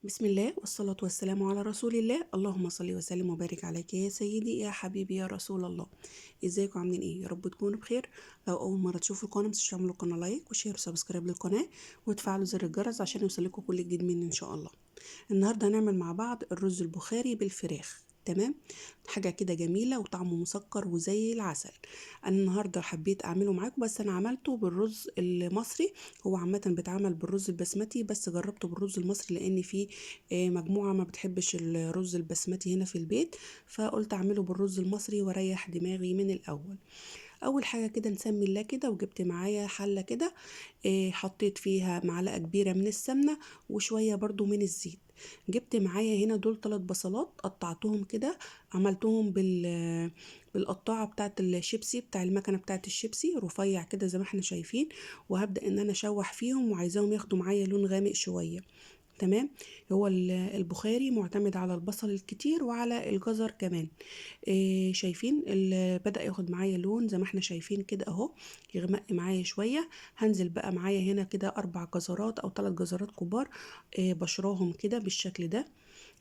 بسم الله والصلاة والسلام على رسول الله. اللهم صل وسلم وبارك عليك يا سيدي يا حبيبي يا رسول الله. ازيكم عاملين ايه؟ يا رب تكونوا بخير. لو اول مرة تشوفوا القناة متنسوش تعملوا القناة لايك وشير وسبسكرايب للقناة وتفعلوا زر الجرس عشان يوصلكوا كل جديد مني ان شاء الله. النهاردة هنعمل مع بعض الرز البخاري بالفراخ. تمام. حاجة كده جميلة وطعمه مسكر وزي العسل. انا النهاردة حبيت اعمله معاكم، بس انا عملته بالرز المصري. هو عامة بيتعمل بالرز البسمتي، بس جربته بالرز المصري لان فيه مجموعة ما بتحبش الرز البسمتي هنا في البيت، فقلت اعمله بالرز المصري واريح دماغي من الاول. اول حاجه كده نسمي الله كده، وجبت معايا حله كده، حطيت فيها معلقه كبيره من السمنه وشويه برضو من الزيت. جبت معايا هنا دول 3 بصلات قطعتهم كده، عملتهم بالقطاعه بتاعه الشيبسي، بتاع المكنه بتاعه الشيبسي، رفيع كده زي ما احنا شايفين. وهبدا ان انا اشوح فيهم، وعايزاهم ياخدوا معايا لون غامق شويه. تمام. هو البخاري معتمد على البصل الكتير وعلى الجزر كمان. شايفين بدأ ياخد معايا لون زي ما احنا شايفين كده اهو، يغمق معايا شوية. هنزل بقى معايا هنا كده 4 جزرات او 3 جزرات كبار، بشراهم كده بالشكل ده.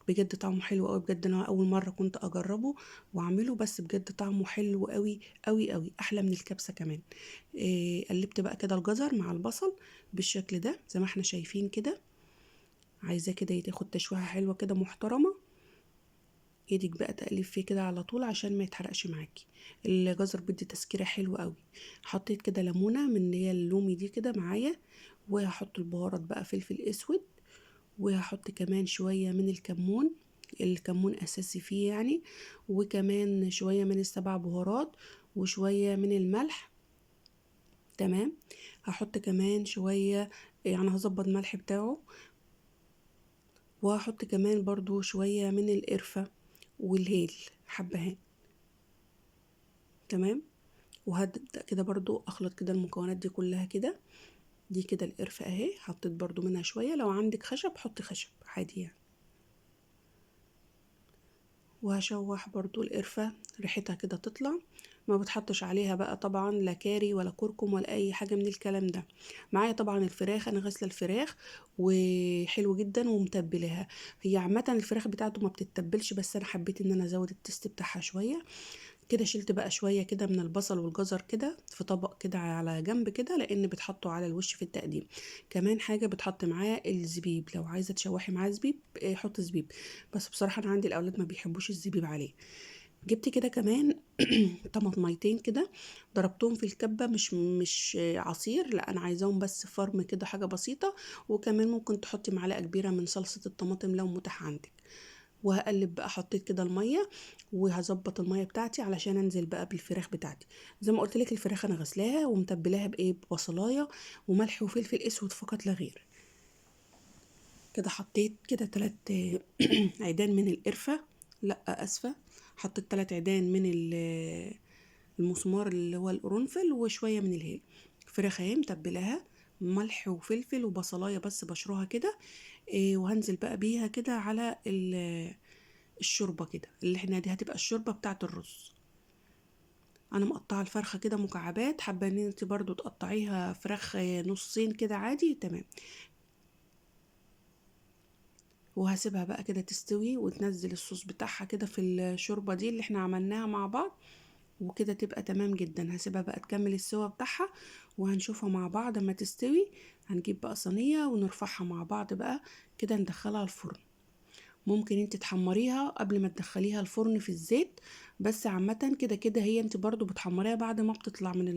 بجد طعمه حلو قوي، بجد انا اول مرة كنت اجربه واعمله، بس بجد طعمه حلو قوي قوي قوي، احلى من الكبسة كمان. قلبت بقى كده الجزر مع البصل بالشكل ده زي ما احنا شايفين كده. عايزاه كده ياخد تشويحة حلوة كده محترمة. ايدك بقى تقلب فيه كده على طول عشان ما يتحرقش معاكي. الجزر بيدي تسكيره حلوه قوي. حطيت كده ليمونه من اللي هي اللومي دي كده معايا، وهحط البهارات بقى فلفل اسود، وهحط كمان شويه من الكمون. الكمون اساسي فيه يعني. وكمان شويه من ال7 بهارات، وشويه من الملح. تمام. هحط كمان شويه، يعني هظبط الملح بتاعه. وهحط كمان برضو شويه من القرفه والهيل، حبهان. تمام. وهبدأ كده برضو اخلط كده المكونات دي كلها كده. دي كده القرفة اهي، حطيت برضو منها شوية، لو عندك خشب حطي خشب عادي يعني. وهشوح برضو القرفة ريحتها كده تطلع. ما بتحطش عليها بقى طبعا لا كاري ولا كركم ولا اي حاجة من الكلام ده. معايا طبعا الفراخ، انا غاسلة الفراخ وحلو جدا ومتبلها. هي عامة الفراخ بتاعته ما بتتبلش، بس انا حبيت ان انا ازود التست بتاعها شوية. كده شلت بقى شوية كده من البصل والجزر كده في طبق كده على جنب كده، لان بتحطوا على الوش في التقديم. كمان حاجة بتحط معاه الزبيب، لو عايزة تشوحي معاه زبيب حط زبيب. بس بصراحة انا عندي الاولاد ما بيحبوش الزبيب عليه. جبت كده كمان طماطميتين كده، ضربتهم في الكبة، مش عصير، لا انا عايزاهم بس فرم كده حاجة بسيطة. وكمان ممكن تحطي معلقة كبيرة من صلصة الطماطم لو متاح عندك. وهقلب بقى، حطيت كده الميه، وهظبط الميه بتاعتي علشان انزل بقى بالفراخ بتاعتي. زي ما قلت لك الفراخ انا غسلاها ومتبلاها بايه، ببصلايه وملح وفلفل اسود فقط لا غير. كده حطيت كده 3 عيدان من القرفه، لا اسفه، حطيت 3 عيدان من المسمار اللي هو القرنفل، وشويه من الهيل. الفراخ اهي متبلاها ملح وفلفل وبصلايه بس بشرها كده. وهنزل بقى بيها كده على الشوربه كده، اللي احنا دي هتبقى الشوربه بتاعه الرز. انا مقطعه الفرخه كده مكعبات، حابه ان انت برضو تقطعيها فراخ نصين كده عادي. تمام. وهسيبها بقى كده تستوي وتنزل الصوص بتاعها كده في الشوربه دي اللي احنا عملناها مع بعض. وكده تبقى تمام جدا. هسيبها بقى تكمل السوا بتاعها، وهنشوفها مع بعض اما تستوي. هنجيب بقى صينيه ونرفعها مع بعض بقى كده، ندخلها الفرن. ممكن انت تحمريها قبل ما تدخليها الفرن في الزيت، بس عامة كده كده هي انت برضو بتحمريها بعد ما بتطلع من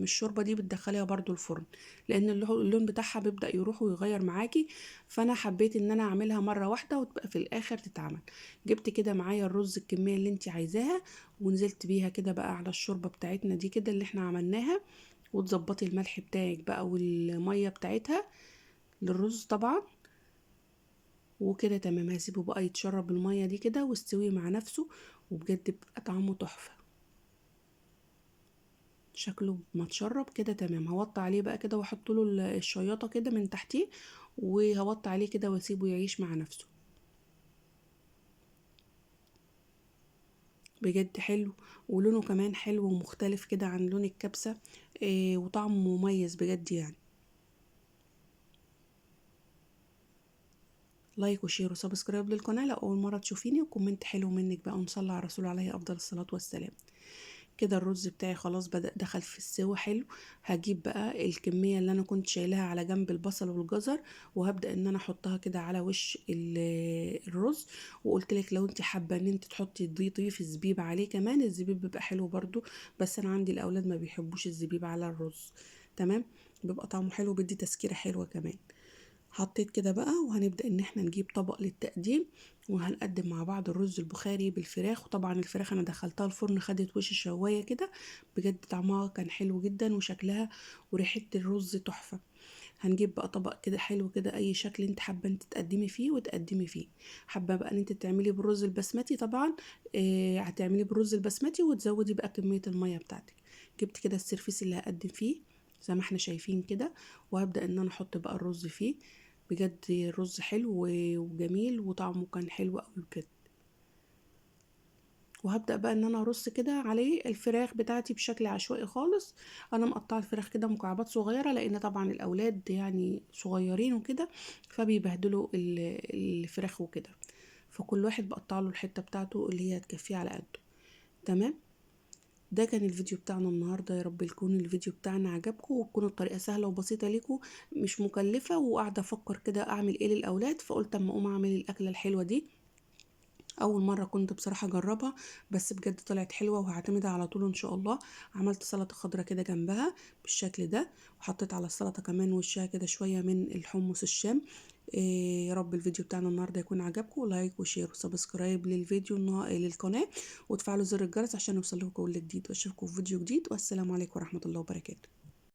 الشوربة دي، بتدخليها برضو الفرن، لان اللون بتاعها بيبدأ يروح ويغير معاكي. فانا حبيت ان انا اعملها مرة واحدة وتبقى في الاخر تتعمل. جبت كده معايا الرز الكمية اللي انت عايزاها، ونزلت بيها كده بقى على الشوربة بتاعتنا دي كده اللي احنا عملناها. وتظبطي الملح بتاعك بقى والمية بتاعتها للرز طبعا. وكده تمام. هسيبه بقى يتشرب المية دي كده واستوي مع نفسه، وبجد بيبقى طعمه تحفة. شكله ما اتشرب كده تمام. هوطي عليه بقى كده واحط له الشياطة كده من تحتيه، وهوطي عليه كده واسيبه يعيش مع نفسه. بجد حلو. ولونه كمان حلو ومختلف كده عن لون الكبسة. وطعمه مميز بجد يعني. لايك وشير وسبسكرايب للقناة لو أول مرة تشوفيني، وكومنت حلو منك بقى، ونصلي على الرسول عليه أفضل الصلاة والسلام. كده الرز بتاعي خلاص بدأ دخل في السوا حلو. هجيب بقى الكمية اللي انا كنت شايلها على جنب البصل والجزر، وهبدأ ان انا احطها كده على وش الرز. وقلت لك لو انت حابة ان انت تحطي تضيفي الزبيب عليه كمان، الزبيب بيبقى حلو برضو، بس انا عندي الاولاد ما بيحبوش الزبيب على الرز. تمام. بيبقى طعمه حلو، بيدي تسكيرة حلوة كمان. حطيت كده بقى، وهنبدأ ان احنا نجيب طبق للتقديم، وهنقدم مع بعض الرز البخاري بالفراخ. وطبعا الفراخ انا دخلتها الفرن، خدت وش شواية كده، بجد طعمها كان حلو جدا، وشكلها وريحة الرز تحفة. هنجيب بقى طبق كده حلو كده، اي شكل انت حابه انت تقدمي فيه وتقدمي فيه. حابه بقى ان انت تعملي بالرز البسمتي طبعا، هتعملي بالرز البسمتي وتزودي بقى كميه الميه بتاعتك. جبت كده السرفيس اللي هقدم فيه زي ما احنا شايفين كده، وهبدا ان انا احط بقى الرز فيه. بجد الرز حلو وجميل، وطعمه كان حلو قوي بجد. وهبدأ بقى ان انا ارص كده عليه الفراخ بتاعتي بشكل عشوائي خالص. انا مقطعه الفراخ كده مكعبات صغيره، لان طبعا الاولاد يعني صغيرين وكده، فبيبهدلوا الفراخ وكده. فكل واحد بقطع له الحته بتاعته اللي هي تكفيه على قده. تمام. ده كان الفيديو بتاعنا النهارده، يا رب يكون الفيديو بتاعنا عجبكم، وتكون الطريقه سهله وبسيطه ليكم، مش مكلفه. وقاعده افكر كده اعمل ايه للاولاد، فقلت اما اقوم اعمل الاكله الحلوه دي. اول مره كنت بصراحه اجربها، بس بجد طلعت حلوه وهعتمدها على طول ان شاء الله. عملت سلطه خضراء كده جنبها بالشكل ده، وحطيت على السلطه كمان وشها كده شويه من الحمص الشام. إيه، يا رب الفيديو بتاعنا النهارده يكون عجبكم. لايك وشير وسبسكرايب للفيديو للقناه، وتفعلوا زر الجرس عشان يوصلكم كل جديد. واشوفكم في فيديو جديد، والسلام عليكم ورحمه الله وبركاته.